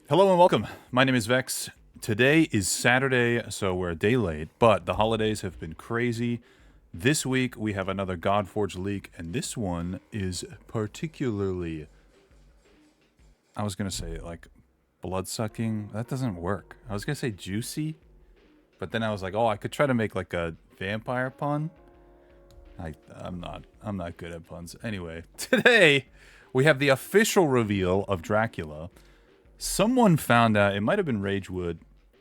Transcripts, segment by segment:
Hello and welcome. My name is Vex. Today is Saturday, so we're a day late, but the holidays have been crazy. This week we have another Godforge leak, and this one is particularly, I was going to say like blood-sucking. That doesn't work. I was going to say juicy, but then I was like, oh, I could try to make like a vampire pun. I'm not good at puns. Anyway, today we have the official reveal of Dracula. Someone found out, it might have been Ragewood,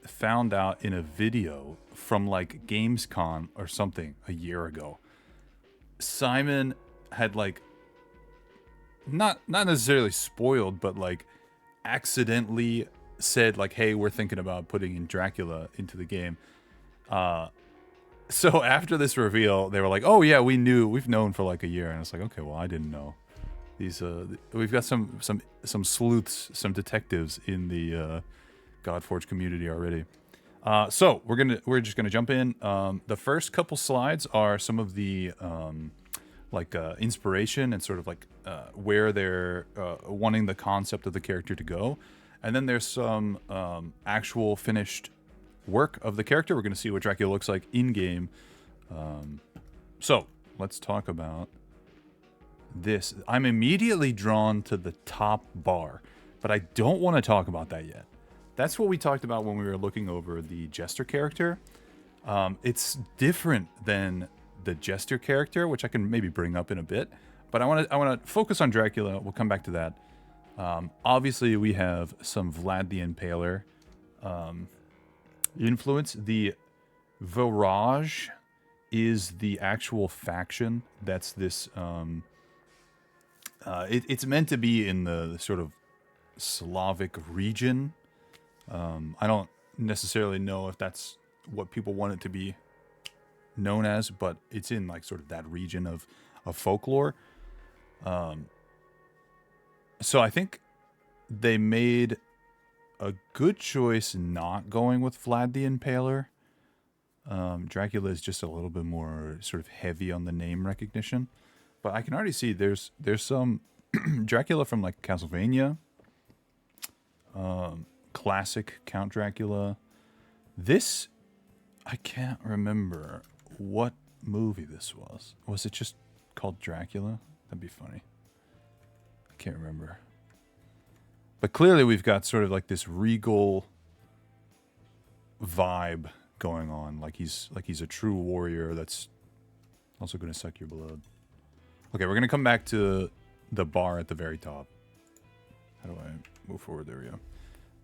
found out in a video from like Gamescom or something a year ago. Simon had like not necessarily spoiled, but like accidentally said like, "Hey, we're thinking about putting in Dracula into the game." So after this reveal, they were like, "Oh yeah, we've known for like a year," and it's like, "Okay, well, I didn't know." These we've got some sleuths, some detectives in the Godforge community already. So we're just gonna jump in. The first couple slides are some of the inspiration and sort of like where they're wanting the concept of the character to go, and then there's some actual finished work of the character. We're gonna see what Dracula looks like in game. So let's talk about this. I'm immediately drawn to the top bar, but I don't want to talk about that yet. That's what we talked about when we were looking over the Jester character. It's different than the Jester character, which I can maybe bring up in a bit. But I want to focus on Dracula. We'll come back to that. Obviously, we have some Vlad the Impaler influence. The Virage is the actual faction that's this. It's meant to be in the sort of Slavic region. I don't necessarily know if that's what people want it to be known as, but it's in like sort of that region of folklore. So I think they made a good choice not going with Vlad the Impaler. Dracula is just a little bit more sort of heavy on the name recognition. But I can already see there's some Dracula from like Castlevania, classic Count Dracula. This, I can't remember what movie this was. Was it just called Dracula? That'd be funny. I can't remember. But clearly we've got sort of like this regal vibe going on. Like he's a true warrior that's also going to suck your blood. Okay, we're going to come back to the bar at the very top. How do I move forward? There we go.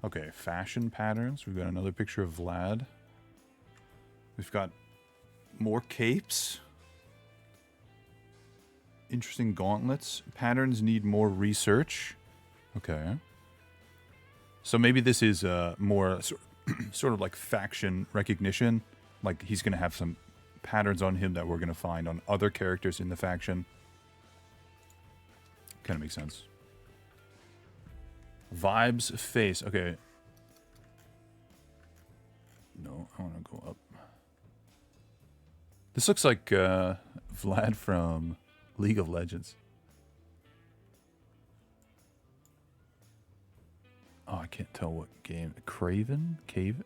Okay, fashion patterns. We've got another picture of Vlad. We've got more capes. Interesting gauntlets. Patterns need more research. Okay. So maybe this is more sort of like faction recognition. Like he's going to have some patterns on him that we're going to find on other characters in the faction. Kind of makes sense. Vibes face. Okay. No, I want to go up. This looks like Vlad from League of Legends. Oh, I can't tell what game. Craven? Cave?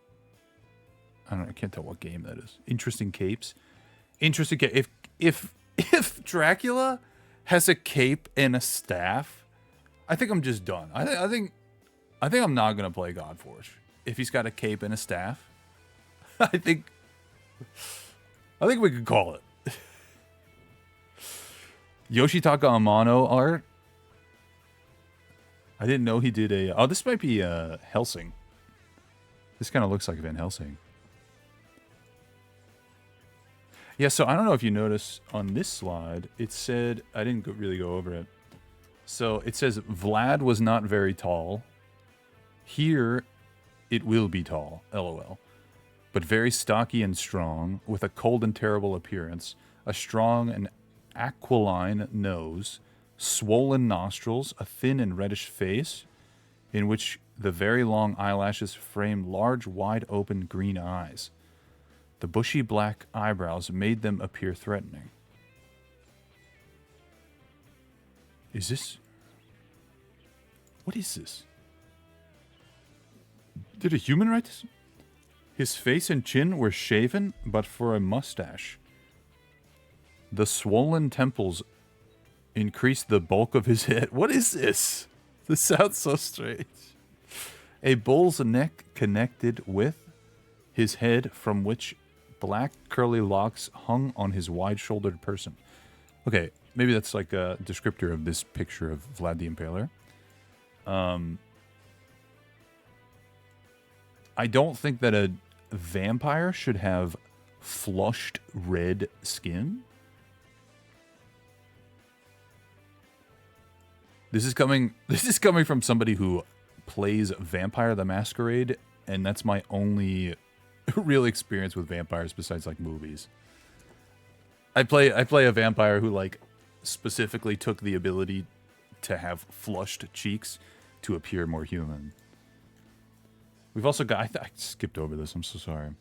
I don't know. I can't tell what game that is. Interesting capes. Interesting cape. If Dracula has a cape and a staff, I think I'm just done. I think I'm not gonna play Godforge if he's got a cape and a staff. I think we could call it. Yoshitaka Amano art. I didn't know he did a. Oh, this might be Helsing. This kind of looks like Van Helsing. Yeah, so I don't know if you notice on this slide, it said, I didn't really go over it. So it says, Vlad was not very tall. Here, it will be tall, lol. But very stocky and strong, with a cold and terrible appearance, a strong and aquiline nose, swollen nostrils, a thin and reddish face, in which the very long eyelashes frame large, wide-open green eyes. The bushy black eyebrows made them appear threatening. Is this... What is this? Did a human write this? His face and chin were shaven, but for a mustache. The swollen temples increased the bulk of his head. What is this? This sounds so strange. A bull's neck connected with his head, from which black curly locks hung on his wide-shouldered person. Okay, maybe that's like a descriptor of this picture of Vlad the Impaler. I don't think that a vampire should have flushed red skin. This is coming from somebody who plays Vampire the Masquerade, and that's my only real experience with vampires besides like movies. I play a vampire who like specifically took the ability to have flushed cheeks to appear more human. We've also got, I skipped over this, I'm so sorry.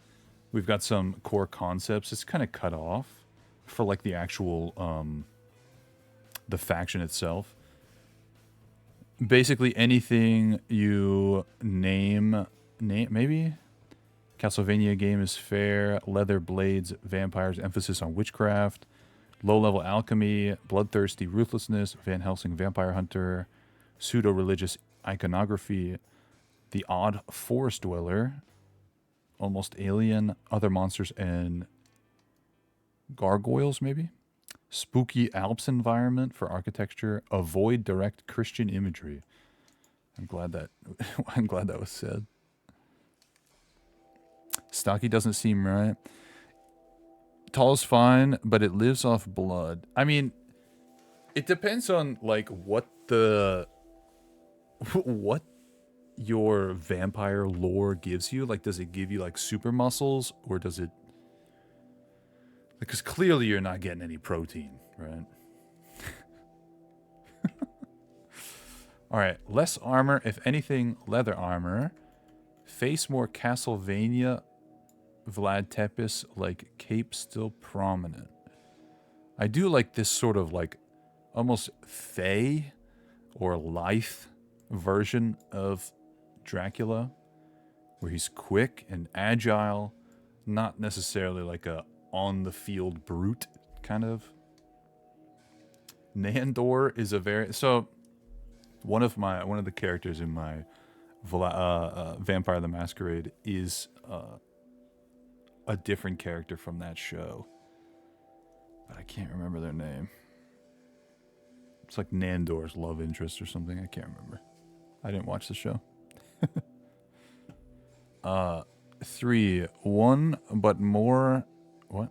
We've got some core concepts. It's kind of cut off for like the actual, the faction itself. Basically anything you name maybe? Castlevania game is fair, leather blades, vampires, emphasis on witchcraft, low-level alchemy, bloodthirsty ruthlessness, Van Helsing vampire hunter, pseudo-religious iconography, the odd forest dweller, almost alien, other monsters and gargoyles maybe? Spooky Alps environment for architecture, avoid direct Christian imagery. I'm glad that was said. Stocky doesn't seem right. Tall's fine, but it lives off blood. I mean, it depends on like what your vampire lore gives you. Like, does it give you like super muscles, or does it? Because clearly you're not getting any protein, right? All right, less armor, if anything, leather armor. Face more Castlevania, Vlad Tepes, like cape still prominent. I do like this sort of like almost Fey or Lithe version of Dracula, where he's quick and agile, not necessarily like a on-the-field brute kind of. Nandor is a very... So, one of the characters in my Vampire the Masquerade is a different character from that show. But I can't remember their name. It's like Nandor's love interest or something. I can't remember. I didn't watch the show. 3. One, but more... What?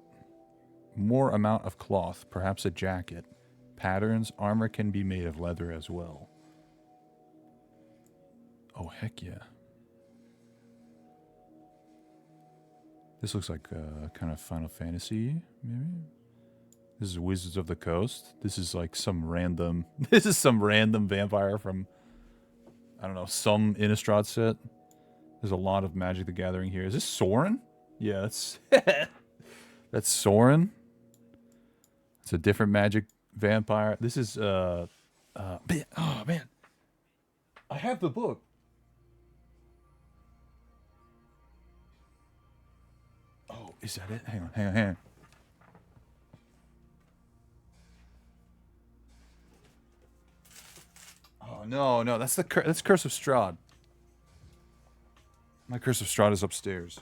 More amount of cloth, perhaps a jacket. Patterns, armor can be made of leather as well. Oh, heck yeah. This looks like kind of Final Fantasy, maybe? This is Wizards of the Coast. This is like some random... This is some random vampire from... I don't know, some Innistrad set. There's a lot of Magic the Gathering here. Is this Soren? Yeah, that's... That's Soren. It's a different Magic vampire. This is, man. Oh, man. I have the book. Oh, is that it? Hang on. Oh, no. That's that's Curse of Strahd. My Curse of Strahd is upstairs.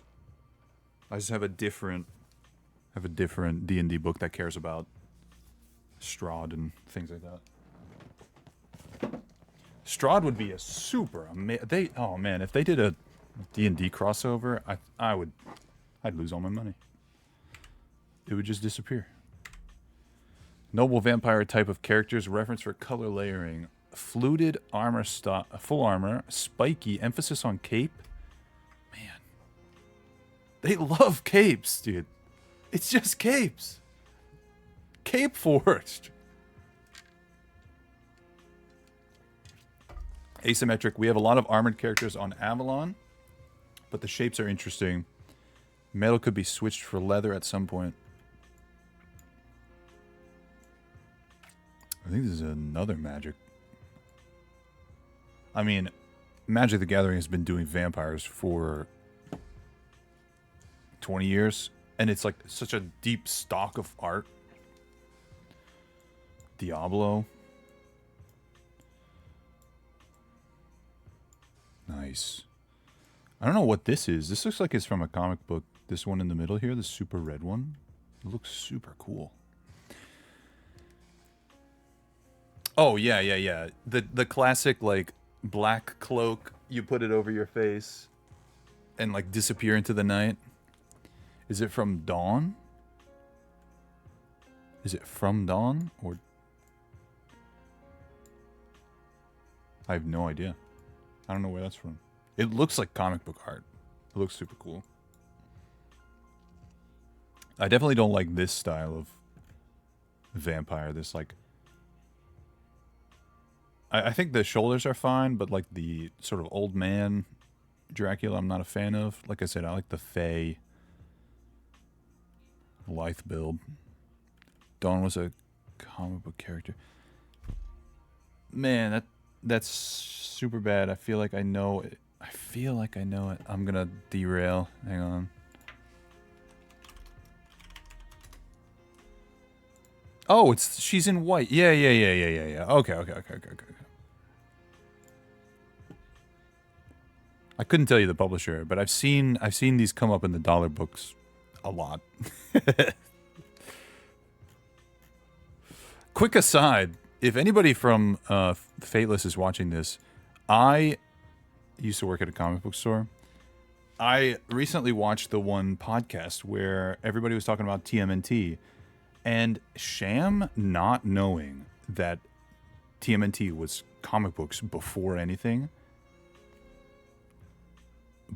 I just have a different D&D book that cares about Strahd and things like that. Strahd would be a super amazing... Oh, man, if they did a D&D crossover, I'd lose all my money. It would just disappear. Noble vampire type of characters, reference for color layering. Fluted armor full armor, spiky, emphasis on cape. Man. They love capes, dude. It's just capes. Cape Forged. Asymmetric. We have a lot of armored characters on Avalon, but the shapes are interesting. Metal could be switched for leather at some point. I think this is another Magic. I mean, Magic the Gathering has been doing vampires for 20 years, and it's like such a deep stock of art. Diablo. Nice. I don't know what this is. This looks like it's from a comic book. This one in the middle here, the super red one. It looks super cool. Oh, yeah. The classic, like, black cloak. You put it over your face and, like, disappear into the night. Is it from Dawn? Is it from Dawn? Or... I have no idea. I don't know where that's from. It looks like comic book art. It looks super cool. I definitely don't like this style of vampire. This, like... I think the shoulders are fine, but, like, the sort of old man Dracula I'm not a fan of. Like I said, I like the Fey lithe build. Dawn was a comic book character. Man, that's super bad. I feel like I know it. I'm gonna derail. Hang on. Oh, she's in white. Yeah. Okay. I couldn't tell you the publisher, but I've seen these come up in the dollar books a lot. Quick aside, if anybody from Fateless is watching this, I used to work at a comic book store. I recently watched the one podcast where everybody was talking about TMNT, and Sham not knowing that TMNT was comic books before anything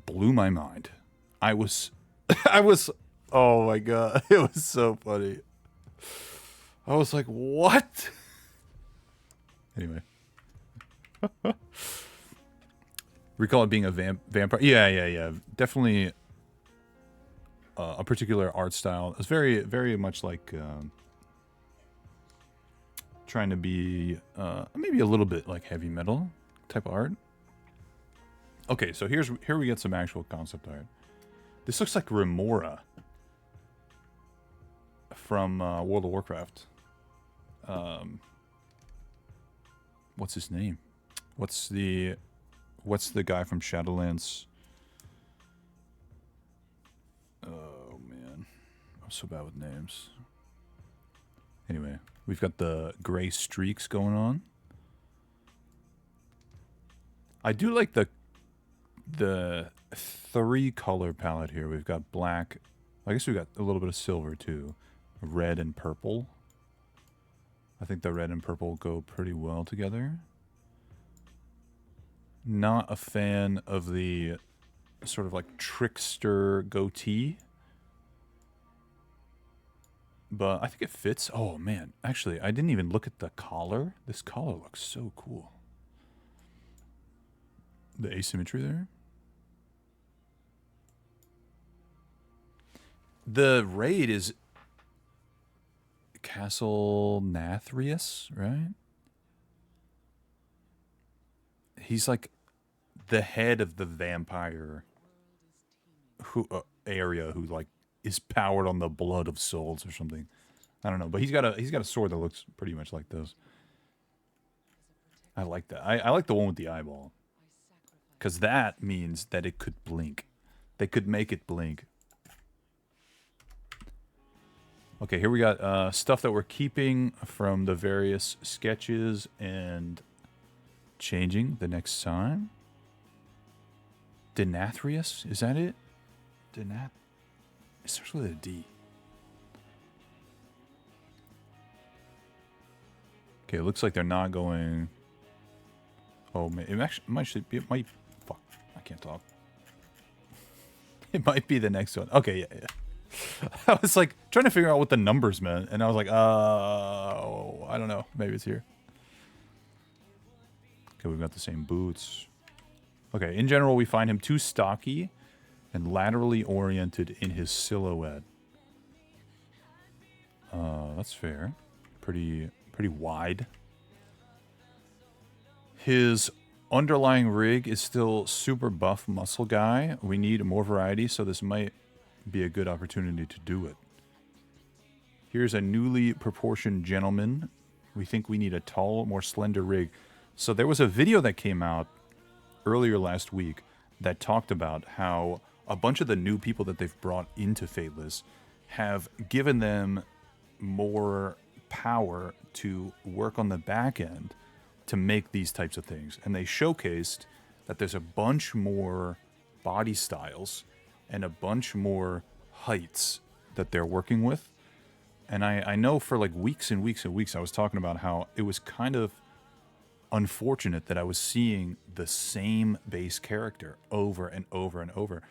blew my mind. I was, oh my god, it was so funny. I was like, what? Anyway. Recall it being a vampire. Yeah. Definitely a particular art style. It's very, very much like trying to be maybe a little bit like heavy metal type of art. Okay, so here we get some actual concept art. This looks like Remora from World of Warcraft. What's his name? What's the guy from Shadowlands? Oh man, I'm so bad with names. Anyway, we've got the gray streaks going on. I do like the 3-color palette here. We've got black. I guess we got a little bit of silver too. Red and purple. I think the red and purple go pretty well together. Not a fan of the sort of like trickster goatee. But I think it fits. Oh man, actually, I didn't even look at the collar. This collar looks so cool. The asymmetry there. The raid is Castle Nathrius, right? He's like the head of the vampire area who like is powered on the blood of souls or something. I don't know, but he's got a sword that looks pretty much like this. I like that. I like the one with the eyeball. Because that means that it could blink. They could make it blink. Okay, here we got stuff that we're keeping from the various sketches and changing the next time. Denathrius? Is that it? It starts with a D. Okay, it looks like they're not going... Oh, man, it might... Fuck, I can't talk. It might be the next one. Okay, yeah. I was like trying to figure out what the numbers meant, and I was like, I don't know. Maybe it's here. Okay, we've got the same boots. Okay, in general, we find him too stocky and laterally oriented in his silhouette. That's fair. Pretty wide. His underlying rig is still super buff muscle guy. We need more variety, so this might be a good opportunity to do it. Here's a newly proportioned gentleman. We think we need a tall, more slender rig. So there was a video that came out earlier last week that talked about how a bunch of the new people that they've brought into Fateless have given them more power to work on the back end to make these types of things. And they showcased that there's a bunch more body styles and a bunch more heights that they're working with. And I know for like weeks and weeks and weeks I was talking about how it was kind of unfortunate that I was seeing the same base character over and over and over.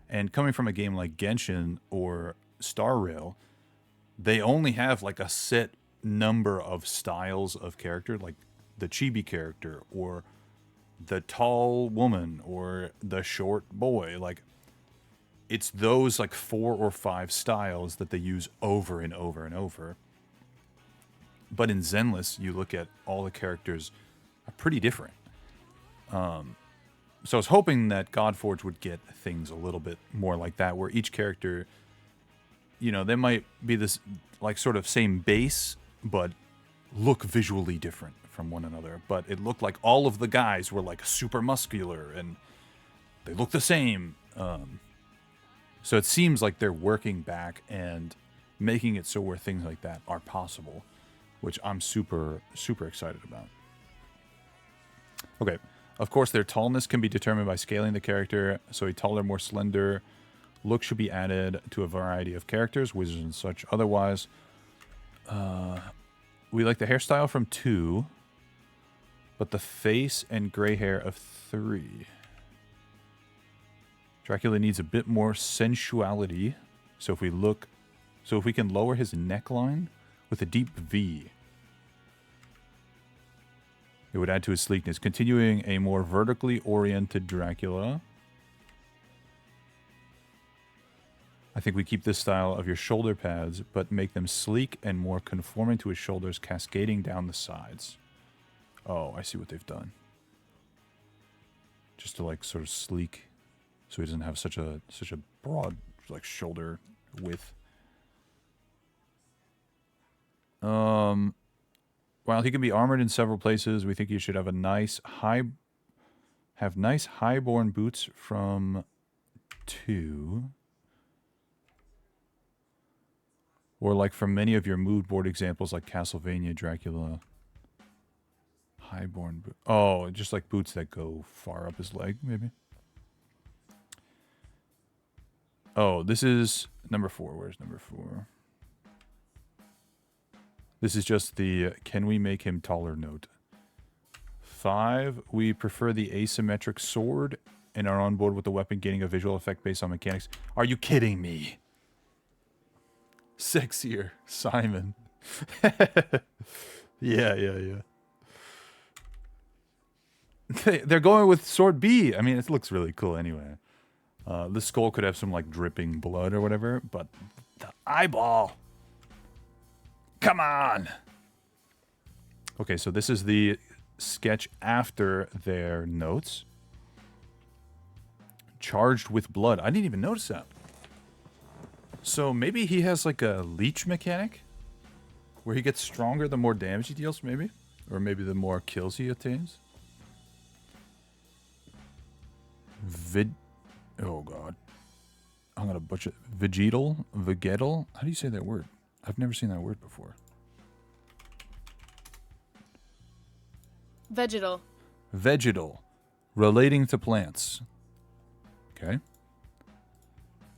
And coming from a game like Genshin or Star Rail, they only have like a set number of styles of character, like the chibi character or the tall woman or the short boy. Like, it's those like 4 or 5 styles that they use over and over and over. But in Zenless, you look at all the characters are pretty different. So I was hoping that Godforge would get things a little bit more like that, where each character, you know, they might be this like sort of same base, but look visually different from one another. But it looked like all of the guys were like super muscular and they look the same. So it seems like they're working back and making it so where things like that are possible, which I'm super, super excited about. Okay. Of course, their tallness can be determined by scaling the character, so a taller, more slender look should be added to a variety of characters, wizards and such. Otherwise, we like the hairstyle from 2, but the face and gray hair of 3. Dracula needs a bit more sensuality, so if we can lower his neckline with a deep V, it would add to his sleekness, continuing a more vertically oriented Dracula. I think we keep this style of your shoulder pads, but make them sleek and more conforming to his shoulders, cascading down the sides. Oh, I see what they've done. Just to like sort of sleek, so he doesn't have such a broad like shoulder width. While he can be armored in several places, we think he should have nice highborn boots from 2. Or like from many of your mood board examples like Castlevania, Dracula. Highborn boots. Oh, just like boots that go far up his leg, maybe. Oh, this is number 4. Where's number 4? This is just the can we make him taller note. 5, we prefer the asymmetric sword and are on board with the weapon gaining a visual effect based on mechanics. Are you kidding me? Sexier, Simon. Yeah. They're going with sword B. I mean, it looks really cool anyway. The skull could have some like dripping blood or whatever, but the eyeball. Come on. Okay, so this is the sketch after their notes. Charged with blood. I didn't even notice that. So maybe he has like a leech mechanic where he gets stronger the more damage he deals, maybe? Or maybe the more kills he attains. Oh god. I'm gonna butcher it. Vegetal? How do you say that word? I've never seen that word before. Vegetal. Vegetal. Relating to plants. Okay.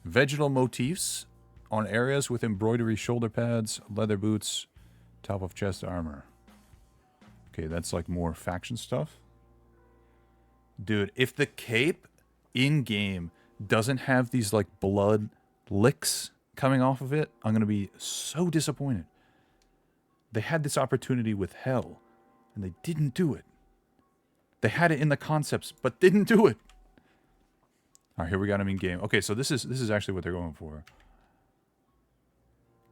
Vegetal motifs on areas with embroidery shoulder pads, leather boots, top of chest armor. Okay, that's like more faction stuff. Dude, if the cape in-game doesn't have these like blood licks coming off of it, I'm going to be so disappointed. They had this opportunity with Hell, and they didn't do it. They had it in the concepts, but didn't do it. All right, here we got him in game. Okay, so this is actually what they're going for.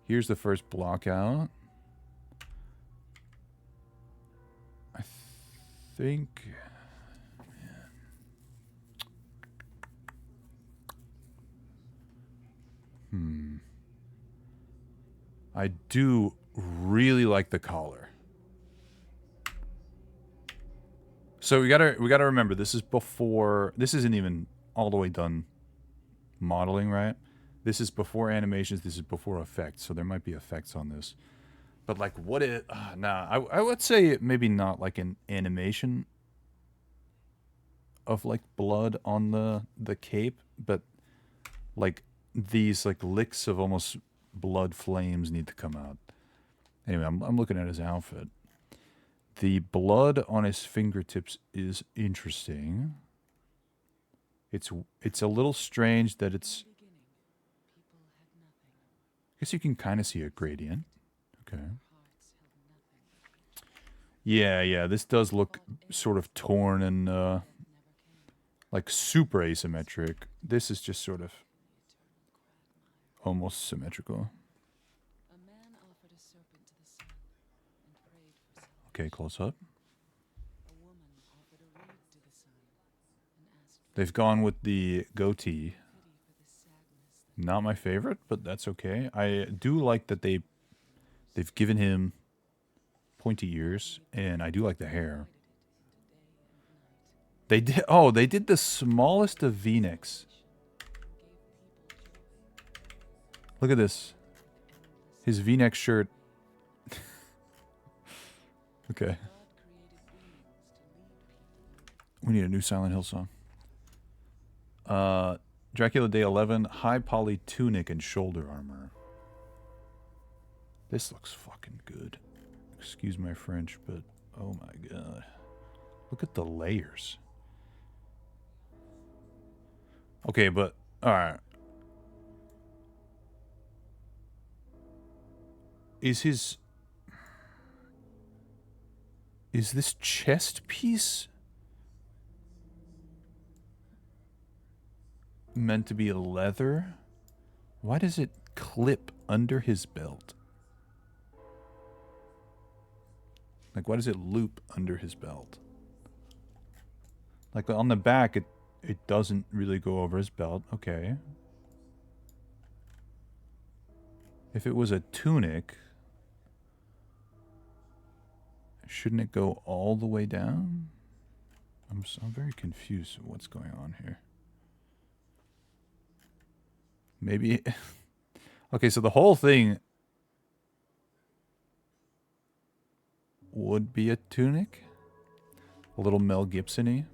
Here's the first block out. I think I do really like the collar. So we gotta remember, this is before, this isn't even all the way done modeling, right? This is before animations, this is before effects, so there might be effects on this. But like, what it, I would say maybe not like an animation of like blood on the cape, but like these like licks of almost blood flames need to come out. Anyway, I'm looking at his outfit. The blood on his fingertips is interesting. It's a little strange that it's... I guess you can kind of see a gradient. Okay. Yeah, this does look sort of torn and like super asymmetric. This is just sort of almost symmetrical. Okay, close up. They've gone with the goatee. Not my favorite, but that's okay. I do like that they've given him pointy ears, and I do like the hair. They did the smallest of V-necks. Look at this. His V-neck shirt. Okay. We need a new Silent Hill song. Dracula Day 11, high poly tunic and shoulder armor. This looks fucking good. Excuse my French, but oh my god. Look at the layers. Okay, but alright. Is this chest piece meant to be leather? Why does it clip under his belt? Like, why does it loop under his belt? Like, on the back, it doesn't really go over his belt. Okay. If it was a tunic, shouldn't it go all the way down? I'm very confused of what's going on here. Maybe... Okay, so the whole thing would be a tunic? A little Mel Gibson-y?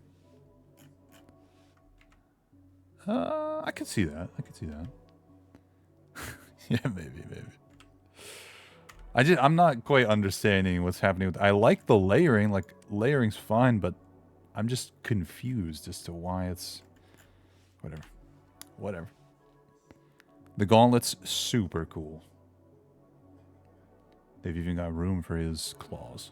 I could see that. I could see that. Yeah, maybe. I'm not quite understanding what's happening with... I like the layering. Like, layering's fine, but I'm just confused as to why it's... Whatever. The gauntlet's super cool. They've even got room for his claws.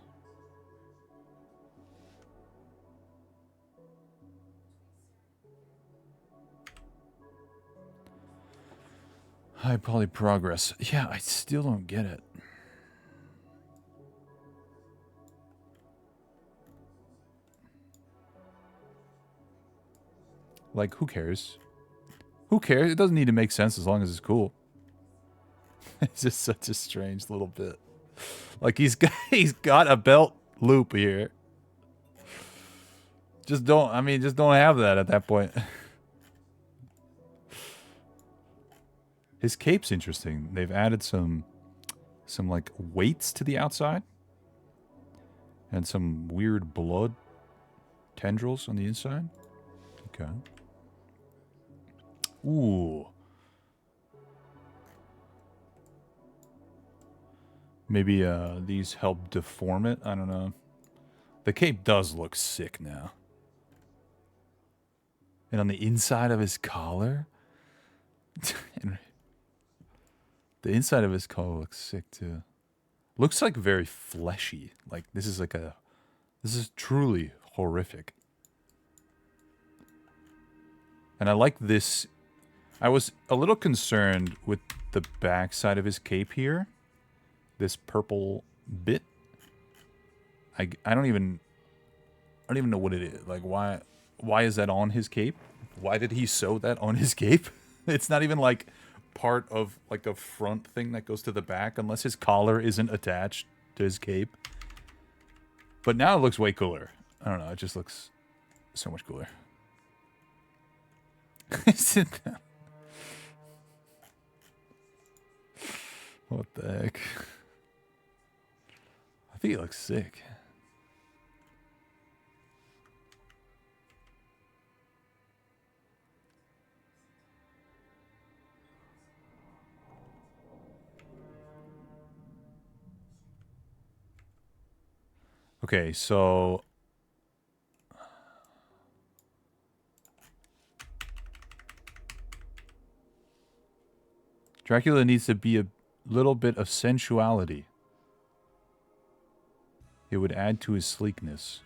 High poly progress. Yeah, I still don't get it. Like, who cares? Who cares? It doesn't need to make sense as long as it's cool. It's just such a strange little bit. Like, he's got a belt loop here. Just don't have that at that point. His cape's interesting. They've added some like weights to the outside. And some weird blood tendrils on the inside. Okay. Ooh. Maybe these help deform it. I don't know. The cape does look sick now. And on the inside of his collar? The inside of his collar looks sick too. Looks like very fleshy. Like this is truly horrific. And I like this. I was a little concerned with the back side of his cape here. This purple bit. I don't even know what it is. Like why is that on his cape? Why did he sew that on his cape? It's not even like part of like a front thing that goes to the back, unless his collar isn't attached to his cape. But now it looks way cooler. I don't know. It just looks so much cooler. Sit down. What the heck? I think it looks sick. Okay, so Dracula needs to be a little bit of sensuality. It would add to his sleekness.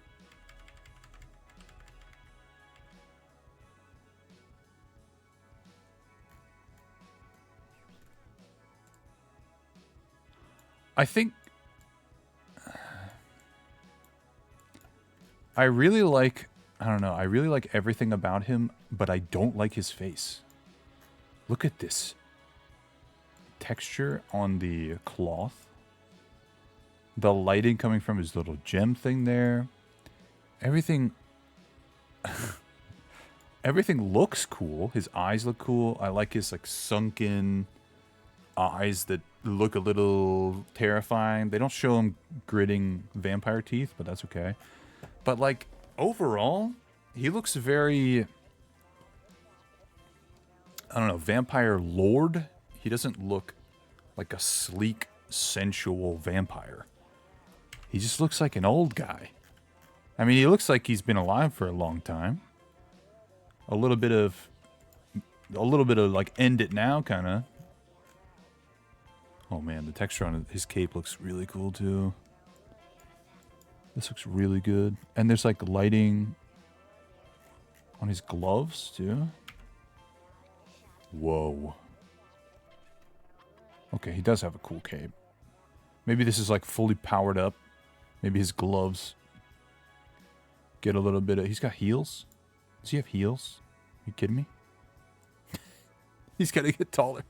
I think I really like, I don't know, I really like everything about him, but I don't like his face. Look at this texture on the cloth. The lighting coming from his little gem thing there. Everything everything looks cool. His eyes look cool. I like his like sunken eyes that look a little terrifying. They don't show him gritting vampire teeth, but that's okay. But like overall, he looks very, I don't know, vampire lord. He doesn't look like a sleek, sensual vampire. He just looks like an old guy. I mean, he looks like he's been alive for a long time. A little bit of like end it now kind of. Oh man, the texture on his cape looks really cool too. This looks really good. And there's like lighting on his gloves too. Whoa. Okay, he does have a cool cape. Maybe this is like fully powered up. Maybe his gloves get a little bit of... He's got heels? Does he have heels? Are you kidding me? He's got to get taller.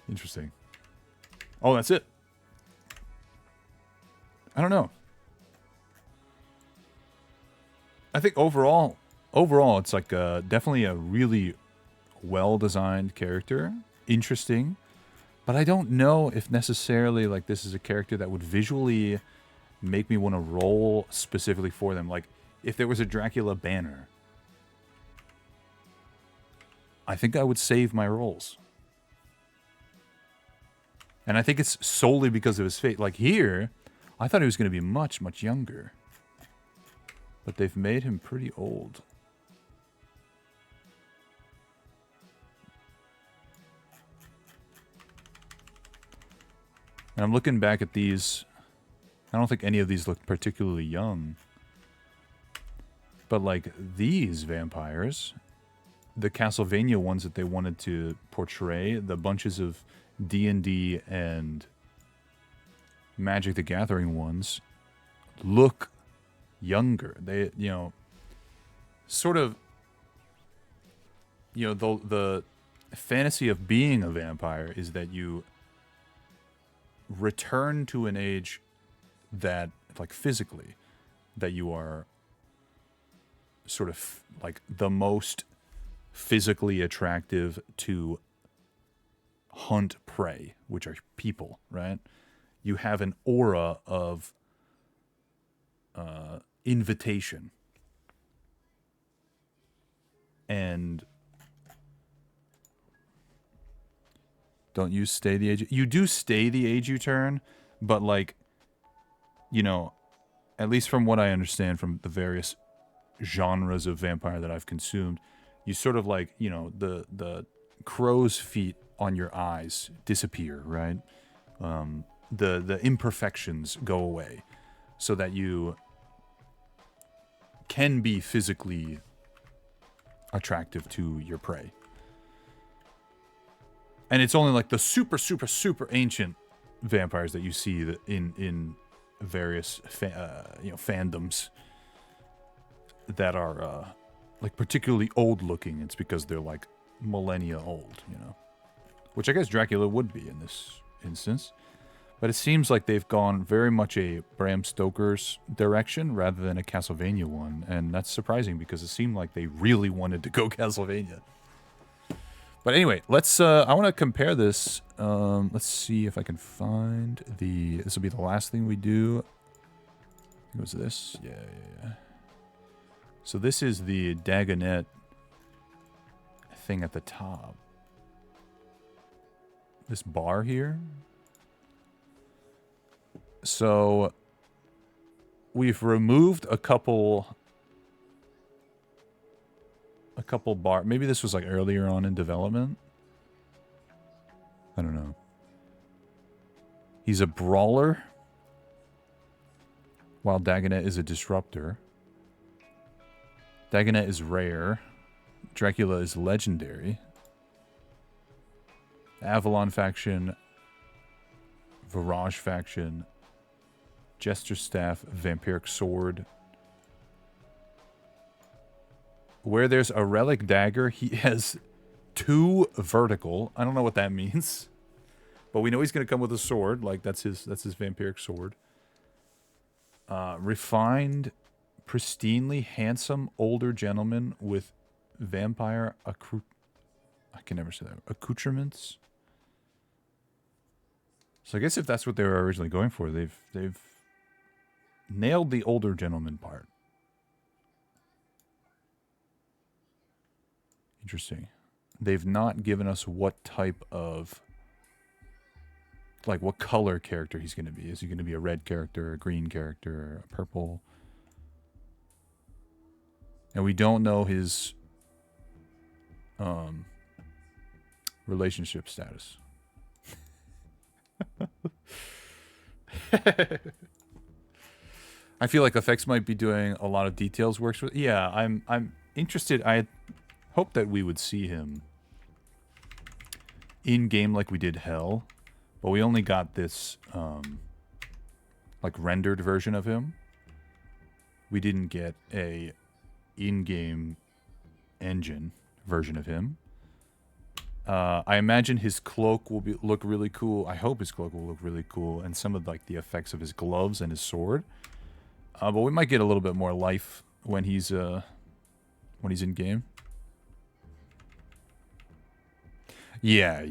Interesting. Oh, that's it. I don't know. I think overall, it's like definitely a really well-designed character. Interesting. But I don't know if necessarily like this is a character that would visually make me want to roll specifically for them. Like if there was a Dracula banner, I think I would save my rolls. And I think it's solely because of his face. Like here, I thought he was going to be much, much younger. But they've made him pretty old. And I'm looking back at these. I don't think any of these look particularly young. But like these vampires, the Castlevania ones that they wanted to portray, the bunches of D&D and Magic the Gathering ones look younger. They, you know, sort of, you know, the fantasy of being a vampire is that you return to an age that, like physically, that you are sort of like the most physically attractive to hunt prey, which are people, right? You have an aura of invitation. And don't you stay the age... You do stay the age you turn, but like, you know, at least from what I understand from the various genres of vampire that I've consumed, you sort of like, you know, the crow's feet on your eyes disappear, right? The imperfections go away so that you can be physically attractive to your prey. And it's only like the super, super, super ancient vampires that you see that in various you know, fandoms that are like particularly old looking, it's because they're like millennia old, you know. Which I guess Dracula would be in this instance. But it seems like they've gone very much a Bram Stoker's direction rather than a Castlevania one. And that's surprising because it seemed like they really wanted to go Castlevania. But anyway, let's, I want to compare this. Let's see if I can find the, this will be the last thing we do. I think it was this. Yeah. So this is the Dagonet thing at the top. This bar here. So we've removed a couple bar. Maybe this was like earlier on in development. I don't know. He's a brawler, while Dagonet is a disruptor. Dagonet is rare. Dracula is legendary. Avalon faction, Virage faction, Jester Staff, Vampiric Sword. Where there's a Relic Dagger, he has 2 vertical. I don't know what that means. But we know he's going to come with a sword. Like, that's his Vampiric Sword. Refined, pristinely handsome older gentleman with vampire I can never say that. Accoutrements. So I guess if that's what they were originally going for, they've nailed the older gentleman part. Interesting. They've not given us what type of, like, what color character he's going to be. Is he going to be a red character, a green character, a purple? And we don't know his relationship status. I feel like Effects might be doing a lot of details works with. Yeah, I'm interested. I hope that we would see him in game like we did Hell, but we only got this like rendered version of him. We didn't get a in-game engine version of him. I imagine his cloak will look really cool. I hope his cloak will look really cool, and some of like the effects of his gloves and his sword. But we might get a little bit more life when he's in game. Yeah.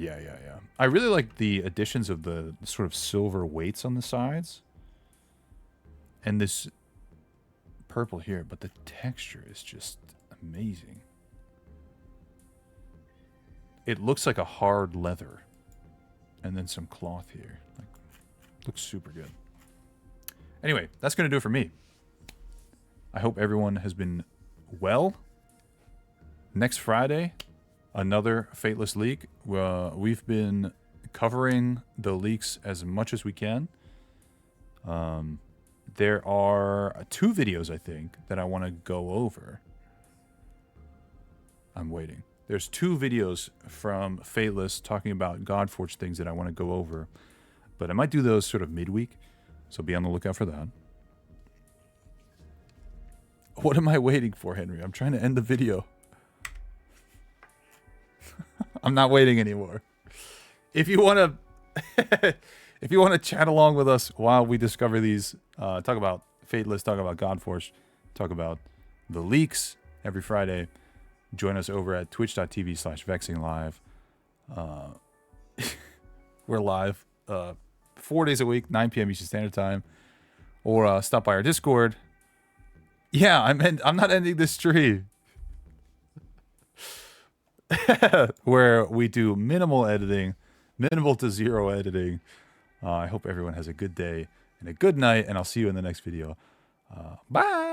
I really like the additions of the sort of silver weights on the sides, and this purple here. But the texture is just amazing. It looks like a hard leather. And then some cloth here. Like, looks super good. Anyway, that's going to do it for me. I hope everyone has been well. Next Friday, another Fateless leak. We've been covering the leaks as much as we can. There are 2 videos, I think, that I want to go over. I'm waiting. There's 2 videos from Fateless talking about Godforge things that I want to go over. But I might do those sort of midweek, so be on the lookout for that. What am I waiting for, Henry? I'm trying to end the video. I'm not waiting anymore. If you want to if you want to chat along with us while we discover these, talk about Fateless, talk about Godforge, talk about the leaks every Friday, join us over at twitch.tv/vexinglive. We're live 4 days a week, 9 p.m. Eastern Standard Time. Or stop by our Discord. Yeah, I'm not ending this stream. Where we do minimal editing, minimal to zero editing. I hope everyone has a good day and a good night, and I'll see you in the next video. Bye!